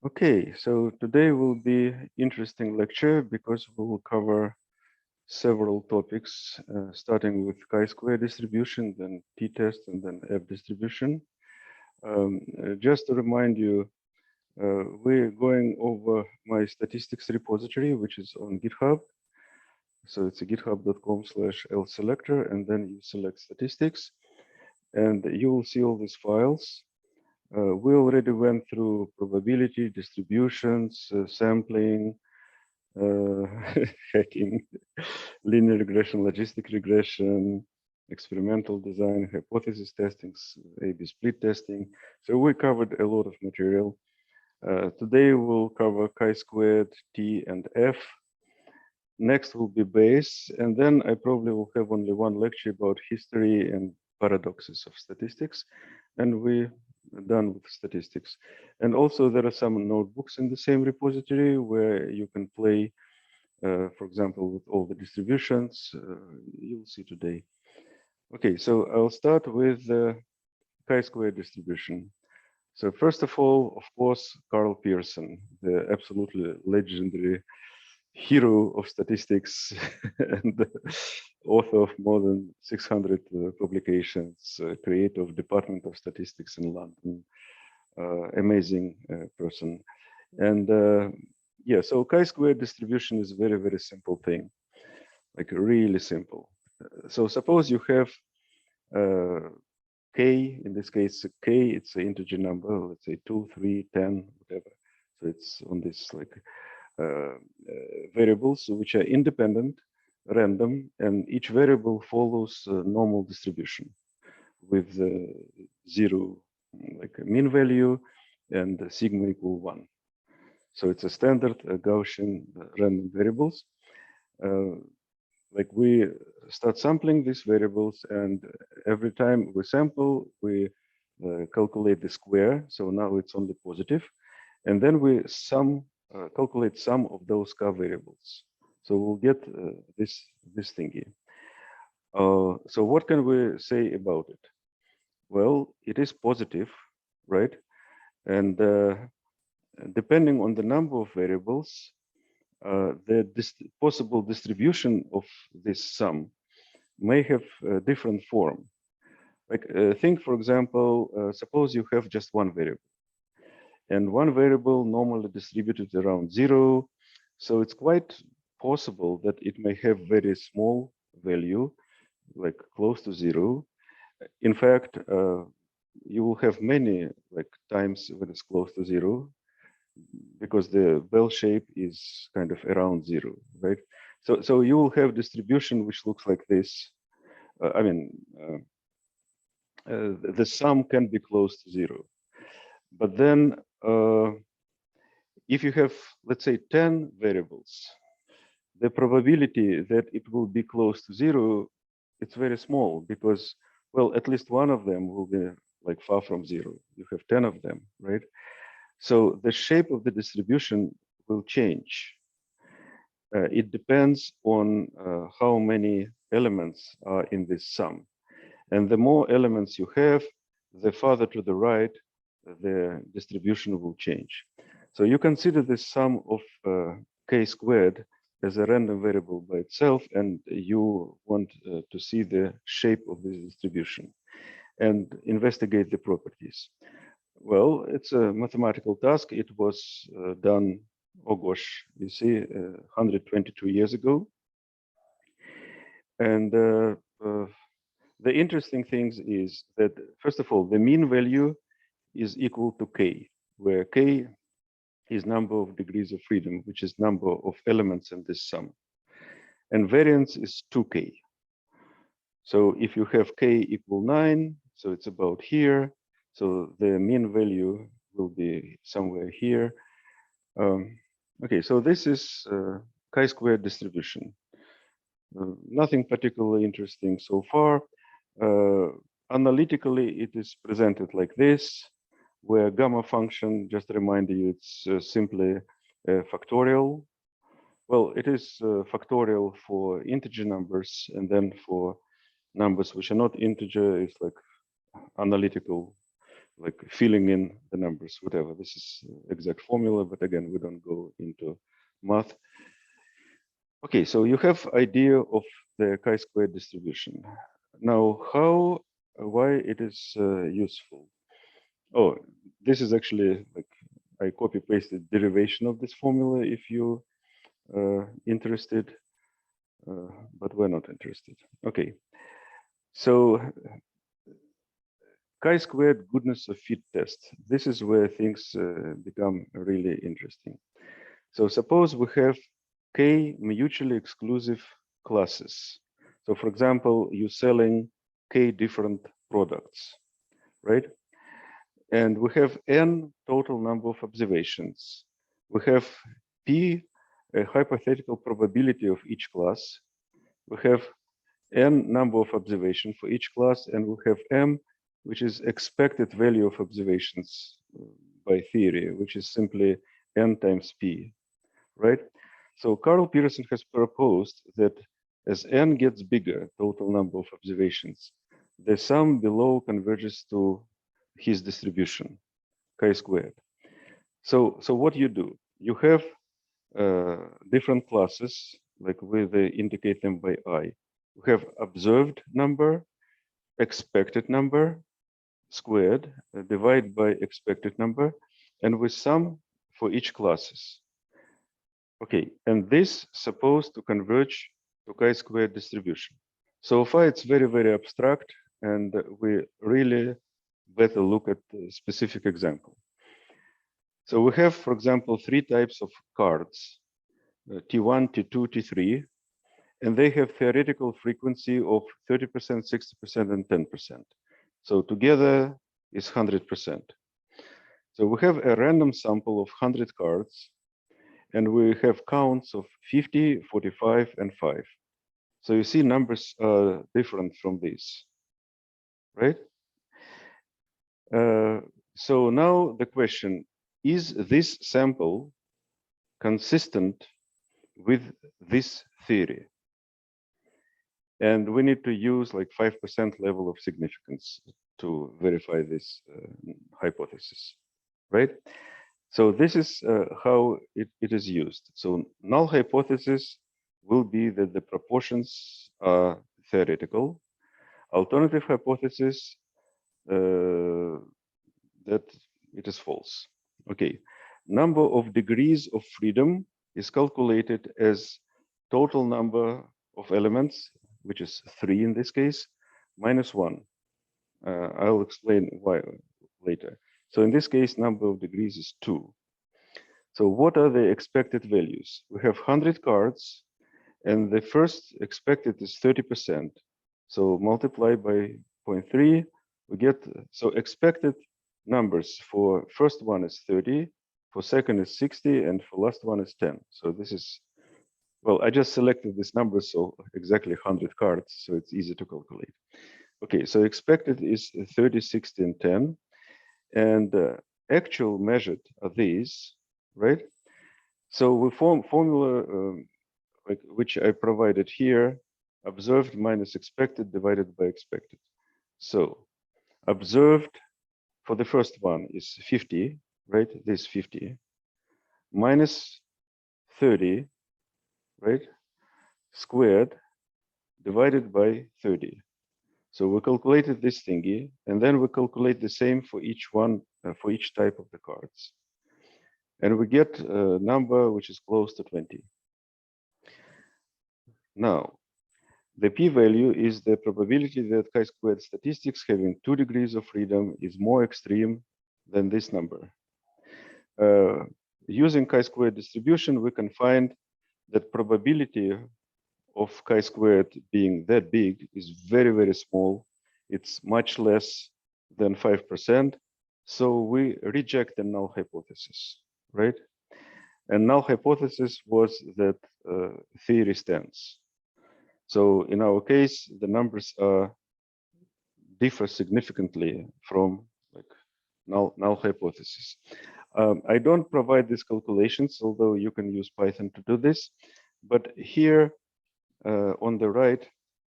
Okay, so today will be interesting lecture because we will cover several topics, starting with chi-square distribution, then t-test, and then f-distribution. Just to remind you, we're going over my statistics repository, which is on GitHub. So it's a github.com/lselector, and then you select statistics, and you will see all these files. We already went through probability, distributions, sampling, hacking, linear regression, logistic regression, experimental design, hypothesis testing, A/B split testing. So we covered a lot of material. Today we'll cover chi-squared, t, and f. Next will be base, and then I probably will have only one lecture about history and paradoxes of statistics, and we're done with statistics. And also there are some notebooks in the same repository where you can play, for example, with all the distributions you'll see today. Okay, so I'll start with the chi-square distribution. So first of all, of course, Carl Pearson, the absolutely legendary hero of statistics and author of more than 600 publications, creator of Department of Statistics in London, amazing person. And yeah, so chi-square distribution is a very, very simple thing, like really simple. So suppose you have k, in this case, k, it's an integer number, let's say 2, 3, 10, whatever. So it's on this like variables which are independent, random, and each variable follows a normal distribution with zero, like a mean value, and sigma equal 1. So it's a standard Gaussian random variables. Like we start sampling these variables, and every time we sample, we calculate the square. So now it's only positive, and then we calculate sum of those k variables. So we'll get this thingy. So what can we say about it? Well, it is positive, right? And depending on the number of variables, the possible distribution of this sum may have a different form. Like think, for example, suppose you have just one variable, and one variable normally distributed around 0. So it's quite possible that it may have very small value, like close to 0. In fact, you will have many like times when it's close to 0, because the bell shape is kind of around 0, right? So you will have distribution which looks like this. I mean, the sum can be close to 0. But then if you have, let's say, 10 variables, the probability that it will be close to 0, it's very small because, well, at least one of them will be like far from 0. You have 10 of them, right? So the shape of the distribution will change. It depends on how many elements are in this sum. And the more elements you have, the farther to the right, the distribution will change. So you consider the sum of k squared as a random variable by itself, and you want to see the shape of this distribution and investigate the properties. Well, it's a mathematical task. It was done, oh gosh, you see, 122 years ago. And the interesting thing is that, first of all, the mean value is equal to k, where k is number of degrees of freedom, which is number of elements in this sum. And variance is 2k. So if you have k equal 9, so it's about here. So the mean value will be somewhere here. Okay, so this is chi-square distribution. Nothing particularly interesting so far. Analytically, it is presented like this, where gamma function, just to remind you, it's simply factorial. Well, it is factorial for integer numbers, and then for numbers which are not integer, it's like analytical like filling in the numbers, whatever. This is exact formula, but again, we don't go into math. Okay, so you have idea of the chi-square distribution. Now, why it is useful? Oh, this is actually like I copy-pasted derivation of this formula if you interested, but we're not interested. Okay, so chi-squared goodness of fit test. This is where things become really interesting. So suppose we have k mutually exclusive classes. So for example, you're selling k different products, right? And we have n total number of observations. We have p, a hypothetical probability of each class. We have n number of observations for each class, and we have m, which is expected value of observations by theory, which is simply n times p, right? So Carl Pearson has proposed that as n gets bigger, total number of observations, the sum below converges to his distribution, chi-squared. So what you do? You have different classes, like we indicate them by I. We have observed number, expected number, squared, divide by expected number, and we sum for each classes. Okay, and this supposed to converge to chi-square distribution. So far, it's very, very abstract, and we really better look at a specific example. So we have, for example, three types of cards, T1, T2, T3, and they have theoretical frequency of 30%, 60%, and 10%. So together is 100%. So we have a random sample of 100 cards, and we have counts of 50, 45, and 5. So you see numbers are different from these, right? So now the question, is this sample consistent with this theory? And we need to use like 5% level of significance to verify this hypothesis, right? So this is how it is used. So null hypothesis will be that the proportions are theoretical. Alternative hypothesis that it is false. Okay, number of degrees of freedom is calculated as total number of elements, which is 3 in this case, minus 1. I'll explain why later. So in this case, number of degrees is 2. So what are the expected values? We have 100 cards, and the first expected is 30%. So multiply by 0.3, we get, so expected numbers for first one is 30, for second is 60, and for last one is 10. So this is, well, I just selected this number, so exactly 100 cards, so it's easy to calculate. Okay, so expected is 30, 60, and 10, and actual measured are these, right? So we form formula like which I provided here, observed minus expected divided by expected. So observed for the first one is 50, right? This 50 minus 30, right? Squared divided by 30. So we calculated this thingy, and then we calculate the same for each one, for each type of the cards. And we get a number which is close to 20. Now, the p-value is the probability that chi-squared statistics having 2 degrees of freedom is more extreme than this number. Using chi-squared distribution, we can find that probability of chi-squared being that big is very, very small. It's much less than 5%. So we reject the null hypothesis, right? And null hypothesis was that theory stands. So in our case, the numbers differ significantly from like null hypothesis. I don't provide these calculations, although you can use Python to do this. But here on the right,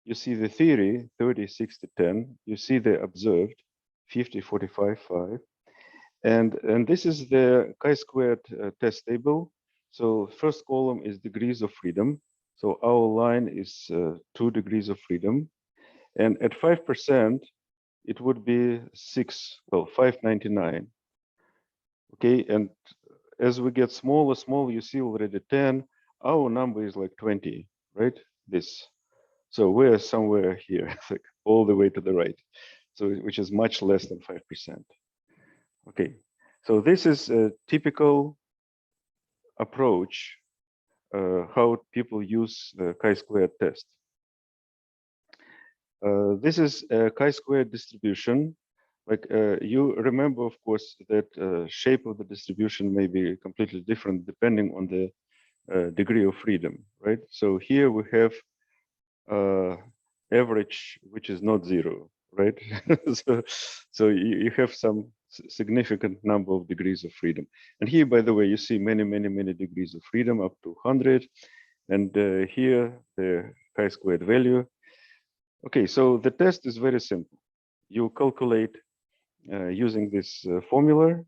you see the theory, 30, 60, 10. You see the observed, 50, 45, 5. And this is the chi-squared test table. So first column is degrees of freedom. So our line is 2 degrees of freedom. And at 5%, it would be 599. Okay, and as we get smaller, you see already 10. Our number is like 20, right? This. So we're somewhere here, like all the way to the right. So which is much less than 5%. Okay, so this is a typical approach how people use the chi-squared test. This is a chi-squared distribution. Like you remember, of course, that shape of the distribution may be completely different depending on the degree of freedom, right? So here we have average, which is not 0, right? so you have some significant number of degrees of freedom. And here, by the way, you see many degrees of freedom up to 100. And here, the chi-squared value. Okay, so the test is very simple. You calculate using this formula,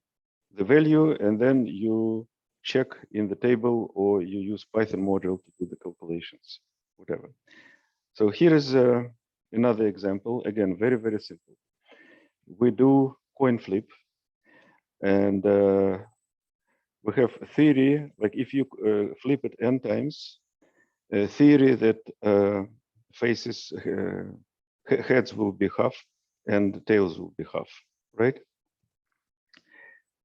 the value, and then you check in the table or you use Python module to do the calculations, whatever. So here is another example. Again, very simple. We do coin flip, and we have a theory, like if you flip it n times, a theory that faces, heads will be half and tails will be half, right?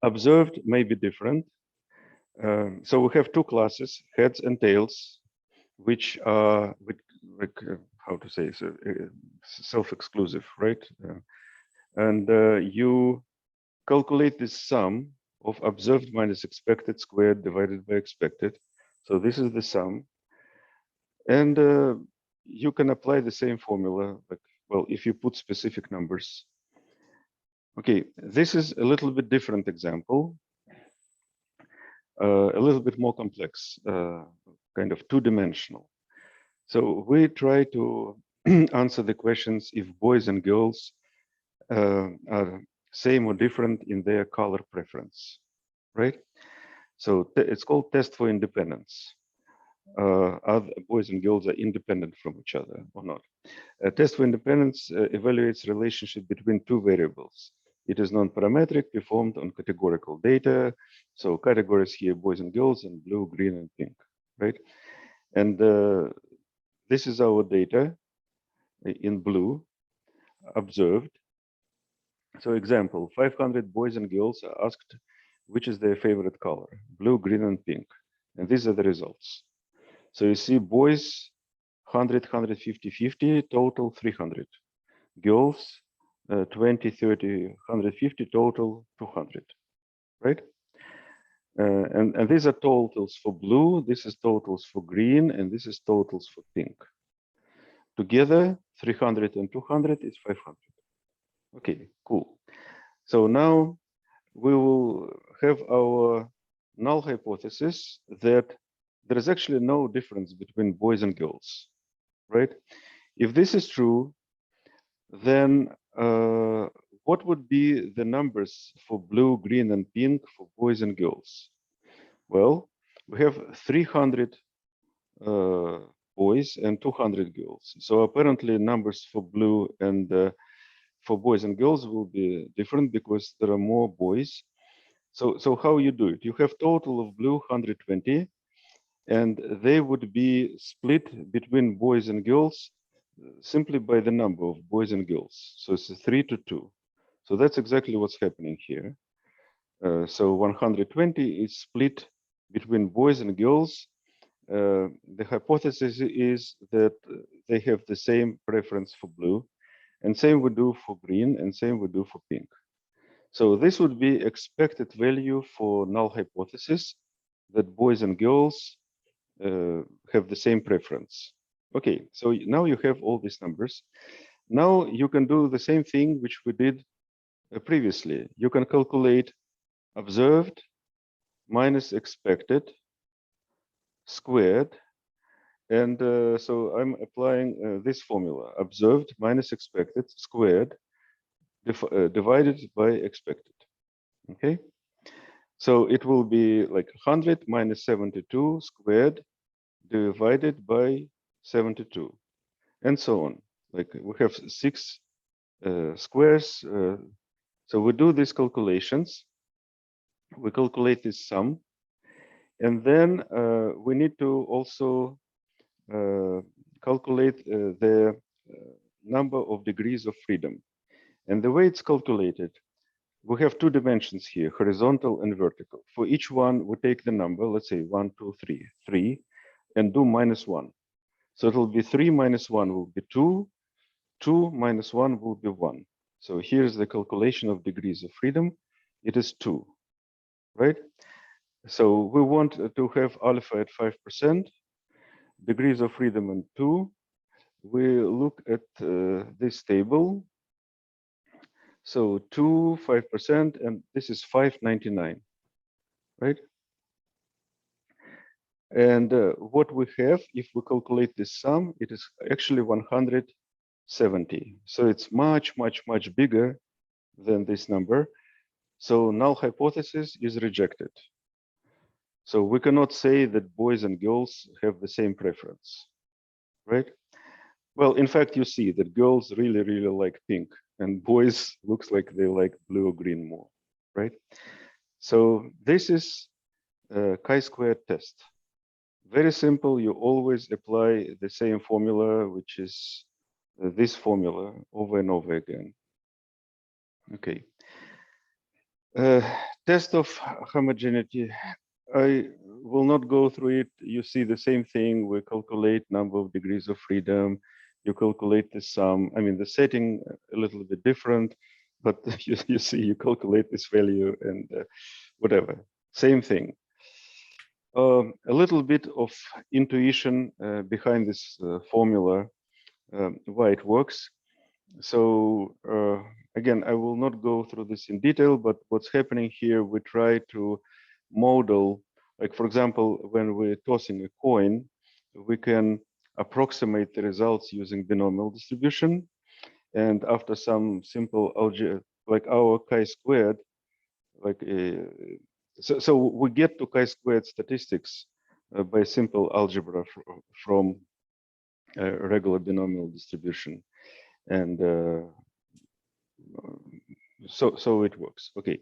Observed may be different. So we have two classes, heads and tails, which are how to say, so, self-exclusive, right? And you calculate this sum of observed minus expected squared divided by expected. So this is the sum. And you can apply the same formula, like, well, if you put specific numbers. Okay, this is a little bit different example, a little bit more complex, kind of two-dimensional. So we try to answer the questions if boys and girls are same or different in their color preference, right? So it's called test for independence. Are boys and girls are independent from each other or not? A test for independence evaluates relationship between two variables. It is non-parametric, performed on categorical data. So categories here, boys and girls, and blue, green, and pink, right? And this is our data in blue, observed. So example, 500 boys and girls are asked which is their favorite color, blue, green, and pink. And these are the results. So you see boys, 100, 150, 50, total 300. Girls, 20, 30, 150, total 200, right? And these are totals for blue, this is totals for green, and this is totals for pink. Together, 300 and 200 is 500. Okay, cool. So now we will have our null hypothesis that there is actually no difference between boys and girls, right? If this is true, then what would be the numbers for blue, green, and pink for boys and girls? Well, we have 300 boys and 200 girls. So apparently numbers for blue and for boys and girls will be different because there are more boys. So how you do it? You have total of blue 120, and they would be split between boys and girls simply by the number of boys and girls. So it's 3 to 2. So that's exactly what's happening here. So 120 is split between boys and girls. The hypothesis is that they have the same preference for blue, and same we do for green, and same we do for pink. So this would be expected value for null hypothesis that boys and girls have the same preference. Okay, so now you have all these numbers. Now you can do the same thing which we did previously. You can calculate observed minus expected squared. And so I'm applying this formula, observed minus expected squared divided by expected. Okay, so it will be like 100 minus 72 squared divided by 72, and so on. Like we have 6 squares. So we do these calculations. We calculate this sum, and then we need to also calculate the number of degrees of freedom. And the way it's calculated, we have 2 dimensions here, horizontal and vertical. For each one, we take the number, let's say 1, 2, 3, 3, and do -1. So it will be 3 minus 1 will be 2, 2 minus 1 will be 1. So here's the calculation of degrees of freedom. It is 2, right? So we want to have alpha at 5%, degrees of freedom and 2. We look at this table. So 2, 5%, and this is 599, right? And what we have, if we calculate this sum, it is actually 170. So it's much, much, much bigger than this number. So null hypothesis is rejected. So we cannot say that boys and girls have the same preference, right? Well, in fact, you see that girls really, really like pink, and boys looks like they like blue or green more, right? So this is a chi-squared test. Very simple. You always apply the same formula, which is this formula over and over again. Okay. Test of homogeneity. I will not go through it. You see the same thing. We calculate number of degrees of freedom. You calculate the sum. I mean, the setting a little bit different, but you see, you calculate this value and whatever. Same thing. A little bit of intuition behind this formula, why it works. So again, I will not go through this in detail, but what's happening here, we try to model, like for example, when we're tossing a coin, we can approximate the results using binomial distribution. And after some simple algebra, like our chi-squared, like so we get to chi-squared statistics by simple algebra from regular binomial distribution, and so it works. Okay,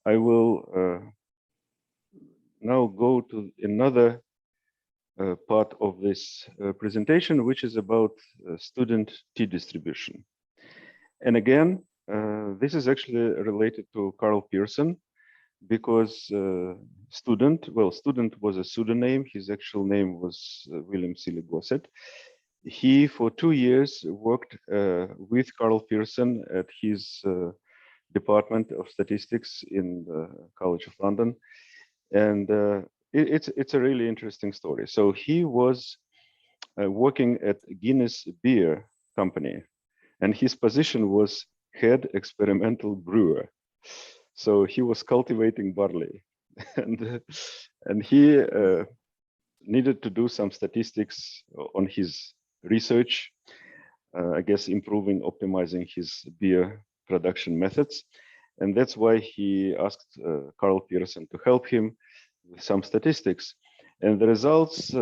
I will now go to another part of this presentation, which is about student t-distribution. And again, this is actually related to Carl Pearson, because student was a pseudonym. His actual name was William Seeley Gossett. He, for 2 years, worked with Carl Pearson at his Department of Statistics in the College of London. And it's a really interesting story. So he was working at Guinness Beer Company, and his position was head experimental brewer. So he was cultivating barley, and he needed to do some statistics on his research, I guess improving, optimizing his beer production methods. And that's why he asked Carl Pearson to help him with some statistics. And the results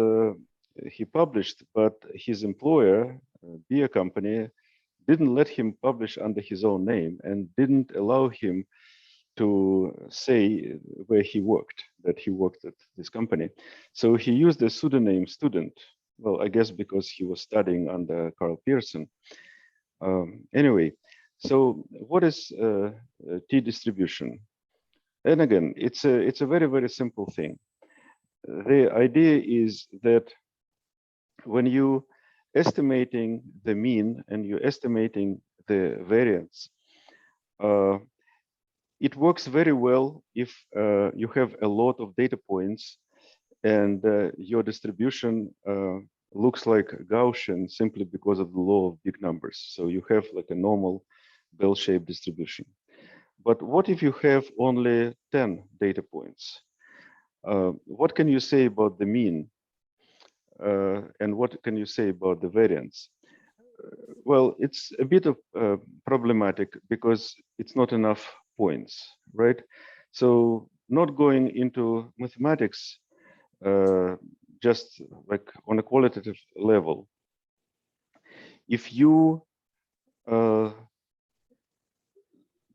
he published, but his employer, beer company, didn't let him publish under his own name and didn't allow him to say where he worked, that he worked at this company. So he used the pseudonym student. Well, I guess because he was studying under Carl Pearson. Anyway, so what is t-distribution? And again, it's a very, very simple thing. The idea is that when you estimating the mean and you're estimating the variance, it works very well if you have a lot of data points and your distribution looks like Gaussian simply because of the law of big numbers. So you have like a normal bell-shaped distribution. But what if you have only 10 data points? What can you say about the mean? And what can you say about the variance? well, it's a bit of problematic because it's not enough points, right? So not going into mathematics, just like on a qualitative level, if you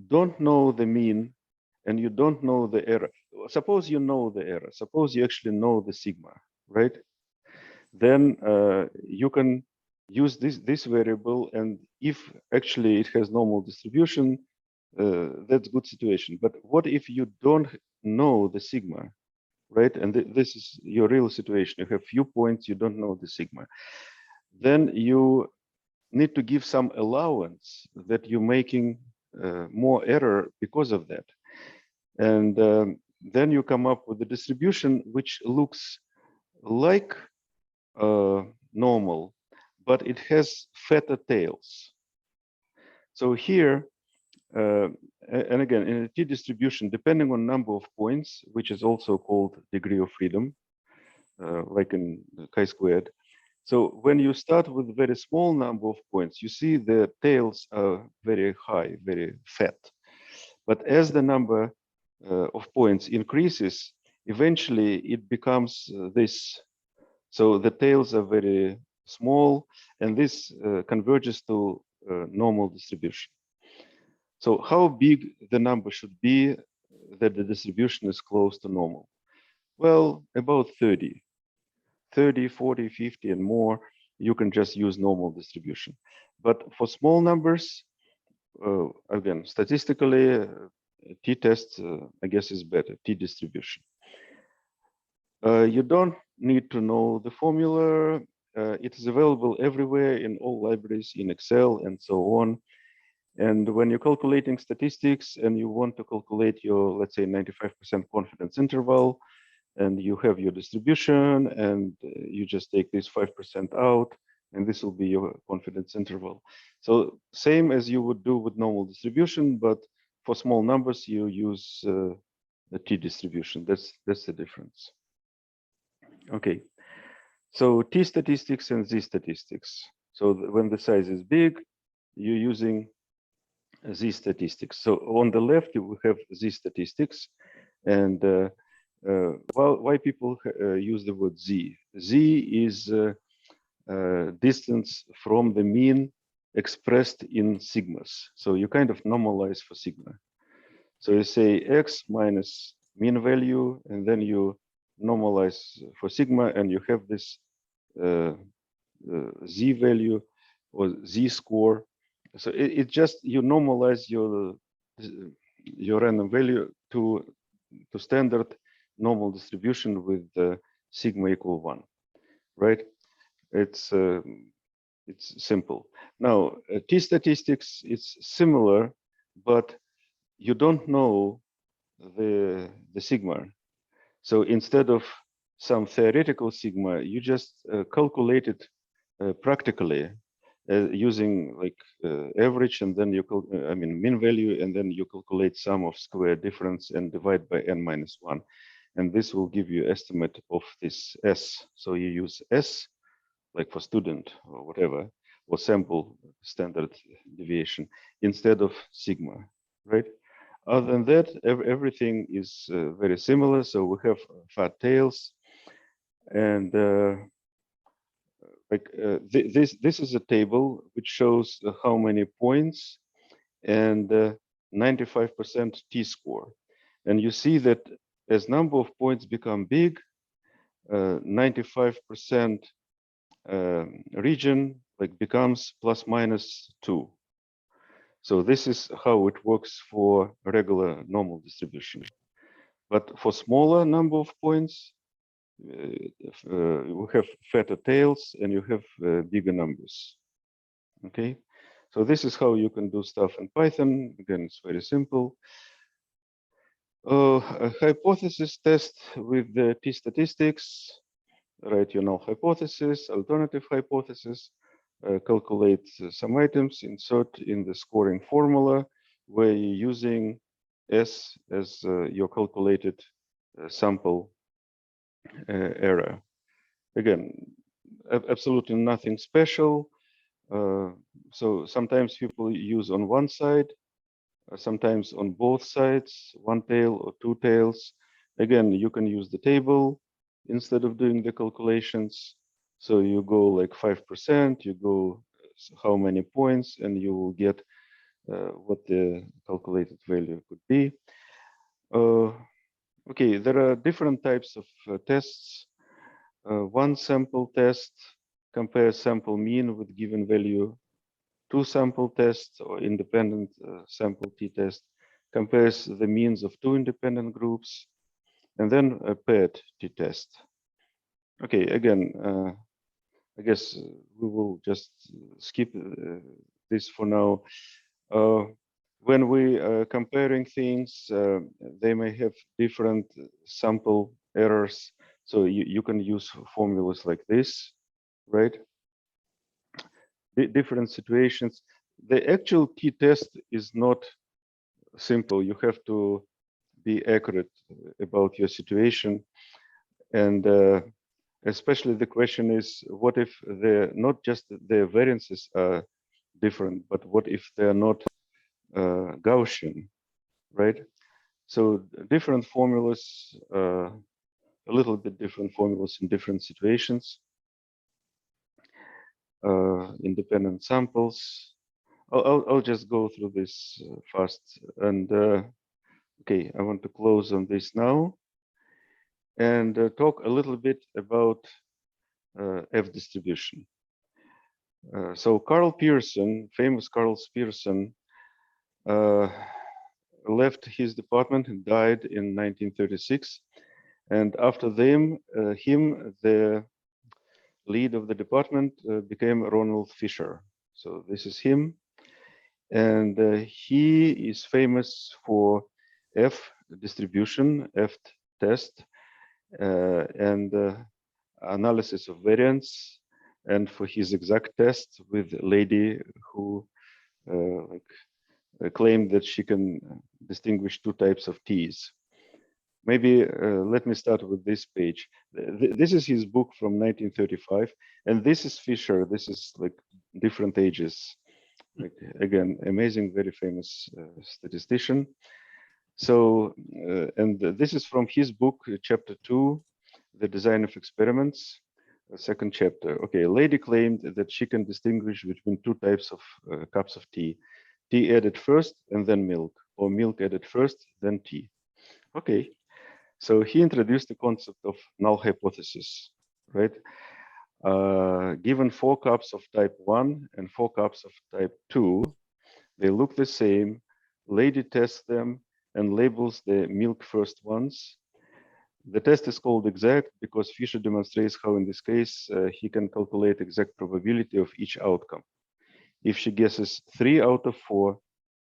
don't know the mean and you don't know the error, suppose you know the error, suppose you actually know the sigma, right? Then you can use this variable, and if actually it has normal distribution, that's good situation. But what if you don't know the sigma, right? And this is your real situation. You have few points, you don't know the sigma. Then you need to give some allowance that you're making more error because of that. And then you come up with a distribution which looks like normal, but it has fatter tails. So here, and again, in a t-distribution, depending on number of points, which is also called degree of freedom, like in chi-squared. So when you start with a very small number of points, you see the tails are very high, very fat. But as the number of points increases, eventually it becomes this. So the tails are very small, and this converges to normal distribution. So how big the number should be that the distribution is close to normal? Well, about 30, 40, 50, and more, you can just use normal distribution. But for small numbers, again, statistically, t-test, I guess, is better, t-distribution. You don't need to know the formula. It is available everywhere in all libraries, in Excel, and so on. And when you're calculating statistics and you want to calculate your, let's say, 95% confidence interval, and you have your distribution, and you just take this 5% out, and this will be your confidence interval. So same as you would do with normal distribution, but for small numbers, you use the t-distribution. That's the difference. Okay, so t-statistics and z-statistics. So when the size is big, you're using z-statistics. So on the left, you will have z-statistics, and why people use the word z? Z is distance from the mean expressed in sigmas. So you kind of normalize for sigma. So you say x minus mean value, and then you normalize for sigma, and you have this z value or z score. So it just, you normalize your random value to standard normal distribution with sigma equal 1, right? It's simple. Now, t-statistics, it's similar, but you don't know the sigma. So instead of some theoretical sigma, you just calculate it practically using like average, and then you mean value, and then you calculate sum of square difference and divide by n minus 1. And this will give you estimate of this S. So you use S, like for student or whatever, or sample standard deviation instead of sigma, right? Other than that, everything is very similar. So we have fat tails, and this is a table which shows how many points and 95% t-score. And you see that as number of points become big, 95% region like becomes plus minus 2. So this is how it works for regular normal distribution. But for smaller number of points, we have fatter tails and you have bigger numbers. Okay, so this is how you can do stuff in Python. Again, it's very simple. A hypothesis test with the t-statistics. Write your null hypothesis, alternative hypothesis, calculate some items, insert in the scoring formula where you're using S as your calculated sample error. Again, absolutely nothing special. So sometimes people use on one side, sometimes on both sides, one tail or two tails. Again, you can use the table instead of doing the calculations. So you go like 5%, you go how many points, and you will get what the calculated value could be. Okay, there are different types of tests. One sample test compares sample mean with given value. Two sample tests or independent sample t-test compares the means of two independent groups, and then a paired t-test. Okay, again, I guess we will just skip this for now. When we are comparing things, they may have different sample errors. So you can use formulas like this, right? Different situations. The actual t-test is not simple. You have to be accurate about your situation. And especially the question is, what if not just the variances are different, but what if they're not Gaussian, right? So different formulas, a little bit different formulas in different situations, independent samples. I'll just go through this fast. And okay, I want to close on this now and talk a little bit about F distribution. So Carl Pearson, famous Carl Pearson, left his department and died in 1936. And after him, the lead of the department became Ronald Fisher. So this is him. And he is famous for F distribution, F test, and analysis of variance, and for his exact test with a lady who claimed that she can distinguish two types of T's. Maybe let me start with this page. This is his book from 1935, and this is Fisher. This is like different ages. Like, again, amazing, very famous statistician. So, and this is from his book, chapter 2, The Design of Experiments, second chapter. Okay, a lady claimed that she can distinguish between two types of cups of tea added first and then milk, or milk added first, then tea. Okay, so he introduced the concept of null hypothesis, right? Given 4 cups of type 1 and 4 cups of type 2, they look the same. Lady tests them and labels the milk first ones. The test is called exact because Fisher demonstrates how in this case he can calculate exact probability of each outcome. If she guesses 3 out of 4,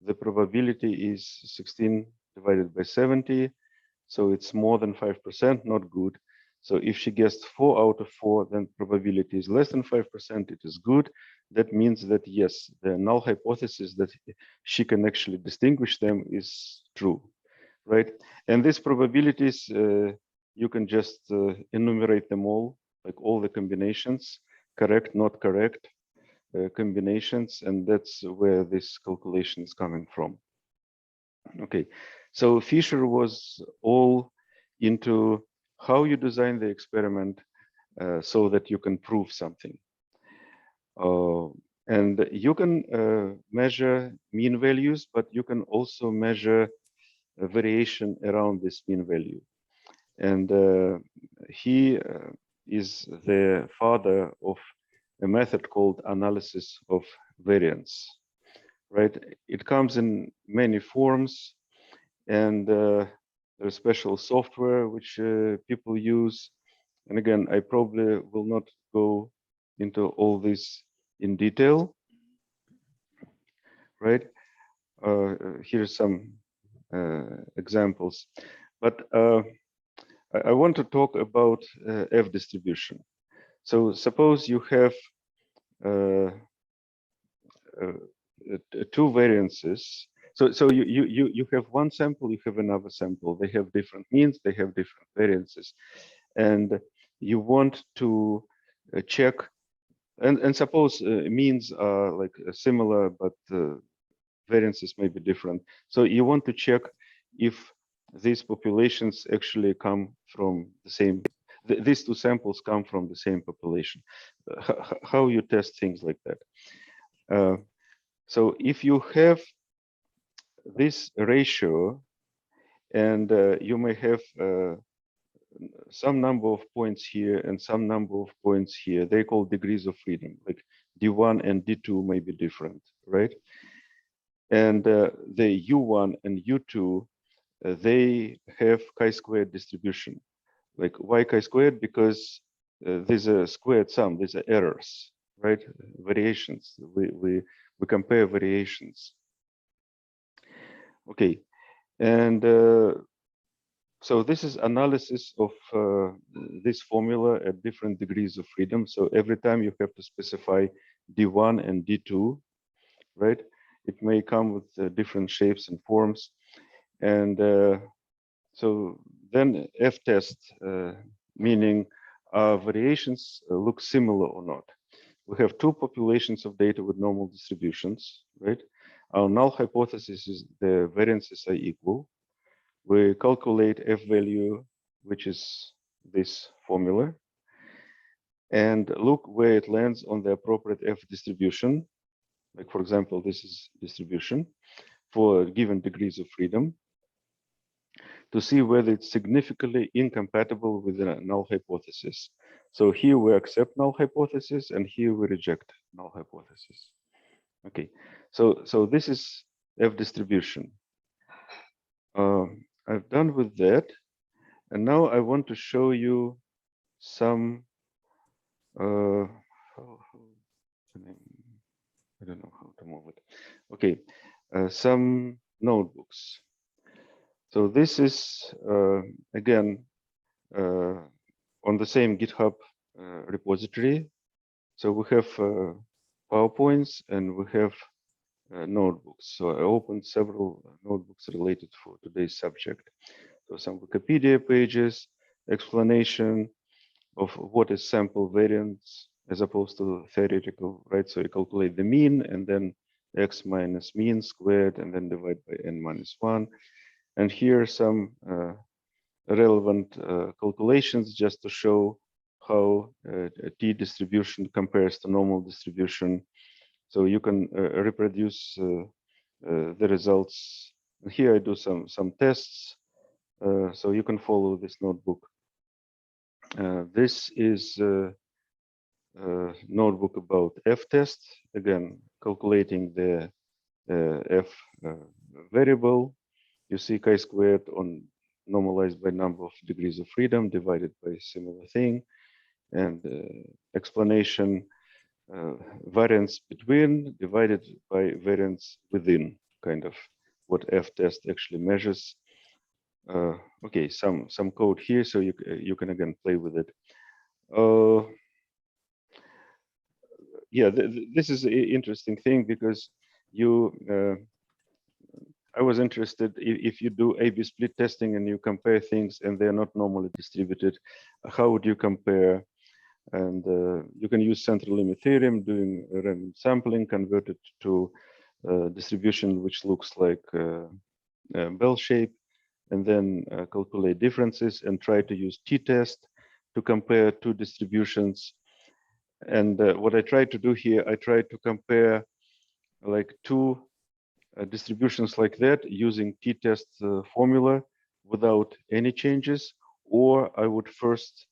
the probability is 16 divided by 70. So it's more than 5%, not good. So if she guessed 4 out of 4, then probability is less than 5%, it is good. That means that yes, the null hypothesis that she can actually distinguish them is true, right? And these probabilities, you can just enumerate them all, like all the combinations, correct, not correct, combinations, and that's where this calculation is coming from. Okay, so Fisher was all into how you design the experiment so that you can prove something. And you can measure mean values, but you can also measure a variation around this mean value. And he is the father of a method called analysis of variance, right? It comes in many forms, and there's special software which people use. And again, I probably will not go into all this in detail, right? Here's some examples, but I want to talk about F distribution. So suppose you have two variances. So you have one sample, you have another sample. They have different means, they have different variances, and you want to check And suppose means are like similar, but variances may be different. So you want to check if these populations actually come from the same, these two samples come from the same population. How you test things like that. So if you have this ratio, and you may have some number of points here and some number of points here, they call degrees of freedom, like D1 and D2 may be different, right? And the U1 and U2, they have chi-squared distribution, like y chi-squared, because there's a squared sum, there's errors, right? Variations, we compare variations. Okay, and so this is analysis of this formula at different degrees of freedom. So every time you have to specify D1 and D2, right? It may come with different shapes and forms. And so then F-test, meaning variations look similar or not. We have two populations of data with normal distributions, right? Our null hypothesis is the variances are equal. We calculate F value, which is this formula, and look where it lands on the appropriate F distribution. Like, for example, this is distribution for given degrees of freedom, to see whether it's significantly incompatible with the null hypothesis. So here we accept null hypothesis, and here we reject null hypothesis. Okay, so this is F distribution. I've done with that, and now I want to show you some. I don't know how to move it. Okay, some notebooks. So this is again on the same GitHub repository. So we have PowerPoints and we have notebooks. So I opened several notebooks related for today's subject. So some Wikipedia pages, explanation of what is sample variance as opposed to theoretical, right? So you calculate the mean and then x minus mean squared and then divide by n minus 1. And here are some relevant calculations just to show how a t distribution compares to normal distribution. So you can reproduce the results. Here I do some tests, so you can follow this notebook. This is a notebook about F-test, again, calculating the F variable. You see chi-squared on normalized by number of degrees of freedom divided by similar thing, and explanation variance between divided by variance within, kind of what F-test actually measures. Okay, some code here, so you can again play with it. Yeah, this is an interesting thing because you. I was interested if you do A/B split testing and you compare things and they're not normally distributed, how would you compare? And you can use central limit theorem, doing random sampling, convert it to distribution which looks like a bell shape, and then calculate differences and try to use t-test to compare two distributions. And what I tried to do here, I tried to compare like two distributions like that using t-test formula without any changes, or I would first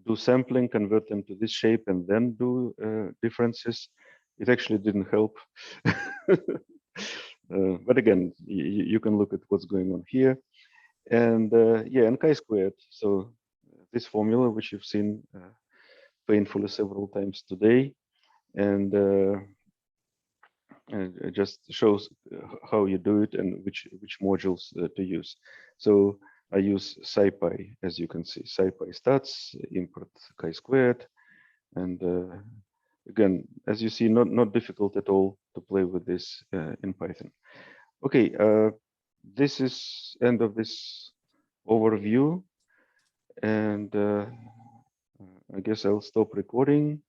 do sampling, convert them to this shape, and then do differences. It actually didn't help. But again, you can look at what's going on here. And yeah, and chi-squared. So this formula, which you've seen painfully several times today, and it just shows how you do it and which modules to use. So I use SciPy, as you can see, SciPy stats, import chi-squared, and again, as you see, not difficult at all to play with this in Python. Okay, this is end of this overview, and I guess I'll stop recording.